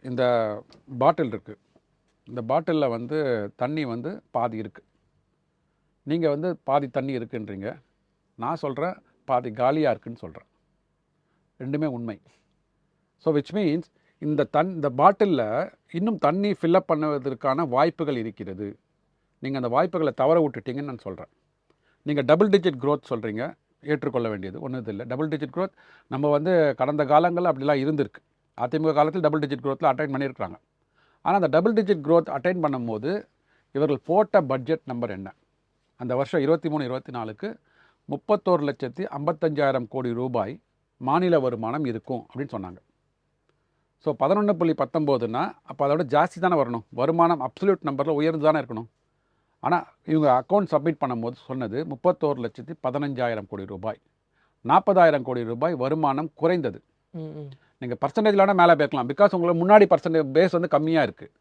இந்த பாட்டில் இருக்குது. இந்த பாட்டிலில் வந்து தண்ணி வந்து பாதி இருக்குது. நீங்கள் வந்து பாதி தண்ணி இருக்குன்றீங்க, நான் சொல்கிறேன் பாதி காலியாக இருக்குன்னு சொல்கிறேன். ரெண்டுமே உண்மை. ஸோ விச் மீன்ஸ் இந்த பாட்டிலில் இன்னும் தண்ணி ஃபில்லப் பண்ணுவதற்கான வாய்ப்புகள் இருக்கிறது. நீங்கள் அந்த வாய்ப்புகளை தவற விட்டுட்டீங்கன்னு நான் சொல்கிறேன். நீங்கள் டபுள் டிஜிட் க்ரோத் சொல்கிறீங்க, ஏற்றுக்கொள்ள வேண்டியது ஒன்றும் இல்லை. டபுள் டிஜிட் க்ரோத் நம்ம வந்து கடந்த காலங்களில் அப்படிலாம் இருந்திருக்கு. அதிமுக காலத்தில் டபுள் டிஜிட் க்ரோத்தில் அட்டைன் பண்ணியிருக்கிறாங்க. ஆனால் அந்த டபுள் டிஜிட் க்ரோத் அட்டைன் பண்ணும்போது இவர்கள் போட்ட பட்ஜெட் நம்பர் என்ன? அந்த வருஷம் 23-24க்கு 31,55,000 கோடி ரூபாய் மாநில வருமானம் இருக்கும் அப்படின்னு சொன்னாங்க. ஸோ 11.19ன்னா அப்போ அதோட ஜாஸ்தி தானே வரணும். வருமானம் அப்சல்யூட் நம்பரில் உயர்ந்து தானே இருக்கணும். ஆனால் இவங்க அக்கௌண்ட் சப்மிட் பண்ணும்போது சொன்னது 31,15,000 கோடி ரூபாய். 40,000 கோடி ரூபாய் வருமானம் குறைந்தது. நீங்கள் பர்சன்டேஜ்லான மேலே பேக்கலாம். பிகாஸ் உங்களுக்கு முன்னாடி பேஸ் வந்து கம்மியாக இருக்குது.